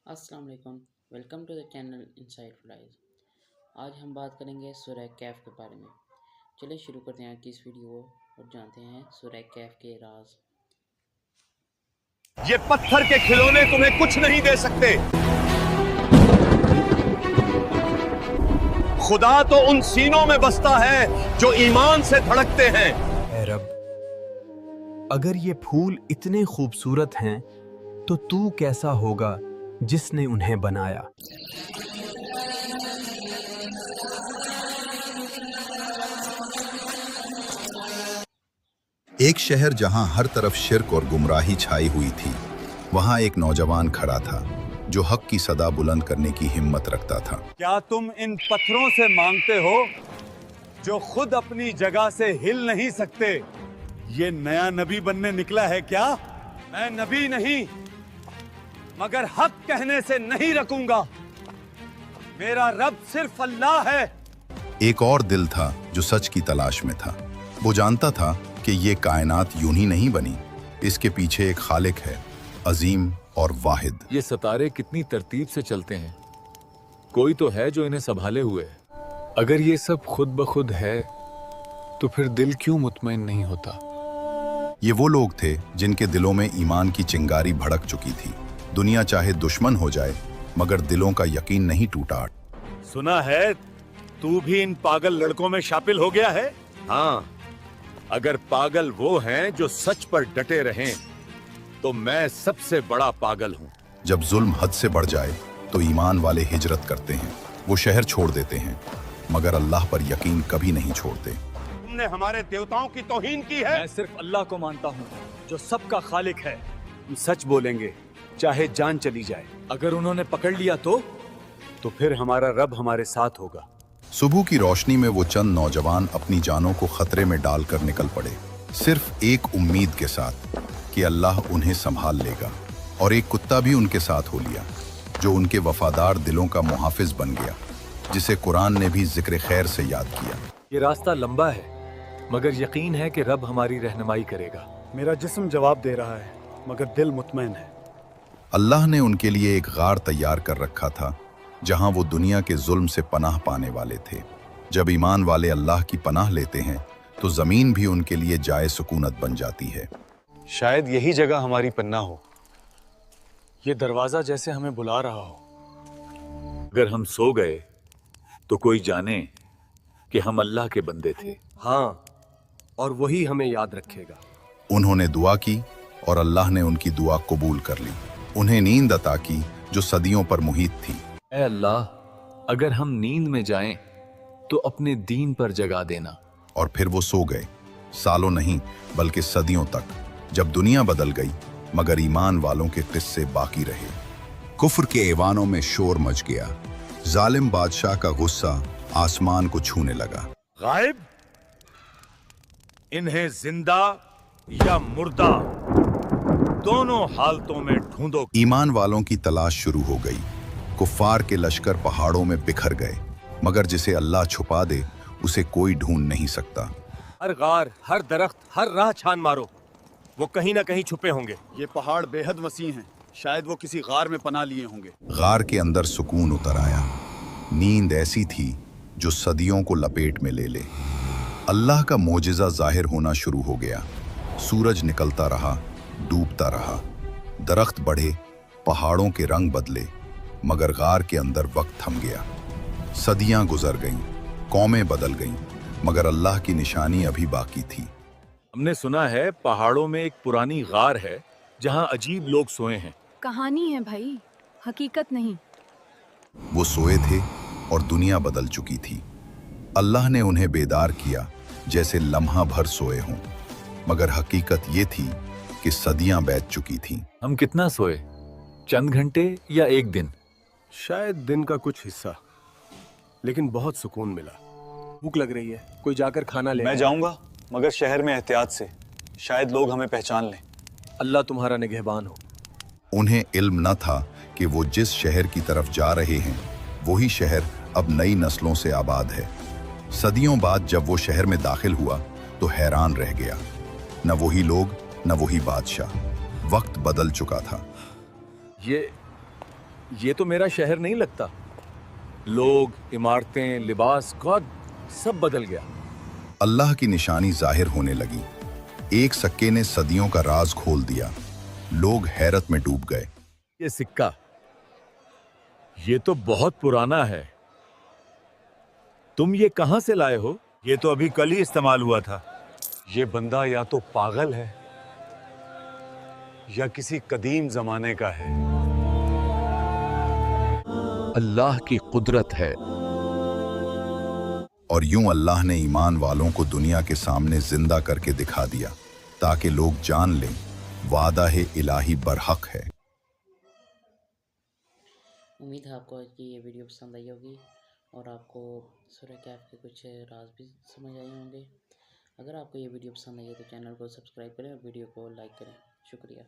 अस्सलाम वालेकुम। Welcome to the channel inside flies. आज हम बात करेंगे सूरह कैफ के बारे में। चलिए शुरू करते हैं कि इस वीडियो को और जानते हैं सूरह कैफ के राज। ये पत्थर के खिलौने तुम्हें कुछ नहीं दे सकते। खुदा तो उन सीनों में बसता है जो ईमान से धड़कते हैं। ऐ रब, अगर ये फूल इतने खूबसूरत हैं तो तू कैसा होगा जिसने उन्हें बनाया। एक शहर जहां हर तरफ शिर्क और गुमराही छाई हुई थी, वहां एक नौजवान खड़ा था जो हक की सदा बुलंद करने की हिम्मत रखता था। क्या तुम इन पत्थरों से मांगते हो जो खुद अपनी जगह से हिल नहीं सकते? ये नया नबी बनने निकला है क्या? मैं नबी नहीं, मगर हक कहने से नहीं रखूंगा। मेरा रब सिर्फ अल्लाह है। एक और दिल था जो सच की तलाश में था। वो जानता था कि ये कायनात यूं ही नहीं बनी, इसके पीछे एक खालिक है, अजीम और वाहिद। ये सितारे कितनी तरतीब से चलते हैं, कोई तो है जो इन्हें संभाले हुए है। अगर ये सब खुद ब खुद है तो फिर दिल क्यों मुतमईन नहीं होता। ये वो लोग थे जिनके दिलों में ईमान की चिंगारी भड़क चुकी थी। दुनिया चाहे दुश्मन हो जाए, मगर दिलों का यकीन नहीं टूटा। सुना है तू भी इन पागल लड़कों में शामिल हो गया है? हाँ, अगर पागल वो हैं जो सच पर डटे रहें, तो मैं सबसे बड़ा पागल हूँ। जब जुल्म हद से बढ़ जाए तो ईमान वाले हिजरत करते हैं। वो शहर छोड़ देते हैं, मगर अल्लाह पर यकीन कभी नहीं छोड़ते। तुमने हमारे देवताओं की तौहीन की है। मैं सिर्फ अल्लाह को मानता हूँ जो सबका खालिक है। हम सच बोलेंगे चाहे जान चली जाए। अगर उन्होंने पकड़ लिया तो फिर हमारा रब हमारे साथ होगा। सुबह की रोशनी में वो चंद नौजवान अपनी जानों को खतरे में डालकर निकल पड़े, सिर्फ एक उम्मीद के साथ कि अल्लाह उन्हें संभाल लेगा। और एक कुत्ता भी उनके साथ हो लिया, जो उनके वफादार दिलों का मुहाफिज बन गया, जिसे कुरान ने भी जिक्र खैर से याद किया। ये रास्ता लंबा है, मगर यकीन है कि रब हमारी रहनुमाई करेगा। मेरा जिस्म जवाब दे रहा है, मगर दिल मुतमईन है। अल्लाह ने उनके लिए एक गार तैयार कर रखा था, जहां वो दुनिया के जुल्म से पनाह पाने वाले थे। जब ईमान वाले अल्लाह की पनाह लेते हैं तो जमीन भी उनके लिए जाए सुकूनत बन जाती है। शायद यही जगह हमारी पन्ना हो। ये दरवाजा जैसे हमें बुला रहा हो। अगर हम सो गए तो कोई जाने कि हम अल्लाह के बंदे थे। हाँ, और वही हमें याद रखेगा। उन्होंने दुआ की और अल्लाह ने उनकी दुआ कबूल कर ली। उन्हें नींद अता की जो सदियों पर मुहित थी। ऐ अल्लाह, अगर हम नींद में जाएं तो अपने दीन पर जगा देना। और फिर वो सो गए, सालों नहीं बल्कि सदियों तक। जब दुनिया बदल गई, मगर ईमान वालों के किस्से बाकी रहे। कुफ्र के ऐवानों में शोर मच गया। जालिम बादशाह का गुस्सा आसमान को छूने लगा। गायब, इन्हें जिंदा या मुर्दा दोनों हालतों में ढूंढो। ईमान वालों की तलाश शुरू हो गई। कुफ्फार के लश्कर पहाड़ों में बिखर गए, मगर जिसे अल्लाह छुपा दे उसे कोई ढूंढ नहीं सकता। हर गार, हर दरख्त, हर राह छान मारो, वो कहीं ना कहीं छुपे होंगे। ये पहाड़ बेहद वसी हैं, शायद वो किसी गार में पनाह लिए होंगे। गार के अंदर सुकून उतर आया। नींद ऐसी थी जो सदियों को लपेट में ले ले। अल्लाह का मोजिज़ा जाहिर होना शुरू हो गया। सूरज निकलता रहा, डूबता रहा, दरख्त बढ़े, पहाड़ों के रंग बदले, मगर गार के अंदर वक्त थम गया। सदियां गुजर गईं, कौमें बदल गईं, मगर अल्लाह की निशानी अभी बाकी थी। हमने सुना है पहाड़ों में एक पुरानी गार है जहां अजीब लोग सोए हैं। कहानी है भाई, हकीकत नहीं। वो सोए थे और दुनिया बदल चुकी थी। अल्लाह ने उन्हें बेदार किया जैसे लम्हा भर सोए हों, मगर हकीकत ये थी कि सदियां बीत चुकी थीं। हम कितना सोए? चंद घंटे या एक दिन? शायद दिन का कुछ हिस्सा, लेकिन बहुत सुकून मिला। भूख लग रही है, कोई जाकर खाना ले। मैं जाऊंगा, मगर शहर में एहतियात से, शायद लोग हमें पहचान लें। अल्लाह तुम्हारा निगहबान हो। उन्हें इल्म न था कि वो जिस शहर की तरफ जा रहे हैं वही शहर अब नई नस्लों से आबाद है। सदियों बाद जब वो शहर में दाखिल हुआ तो हैरान रह गया। न वही लोग, न वही बादशाह। वक्त बदल चुका था। ये तो मेरा शहर नहीं लगता। लोग, इमारतें, लिबास, गॉड सब बदल गया। अल्लाह की निशानी जाहिर होने लगी। एक सक्के ने सदियों का राज खोल दिया। लोग हैरत में डूब गए। ये सिक्का, ये तो बहुत पुराना है। तुम ये कहां से लाए हो? ये तो अभी कल ही इस्तेमाल हुआ था। ये बंदा या तो पागल है या किसी कदीम जमाने का है। अल्लाह की कुदरत है। और यूं अल्लाह ने ईमान वालों को दुनिया के सामने जिंदा करके दिखा दिया ताकि लोग जान लें वादा है इलाही बरहक है। उम्मीद है आपको आज की ये वीडियो पसंद आई होगी और आपको सूरह कैफ के कुछ राज भी समझ आए होंगे। अगर आपको ये वीडियो पसंद आई है तो चैनल को सब्सक्राइब करें और वीडियो को लाइक करें। शुक्रिया।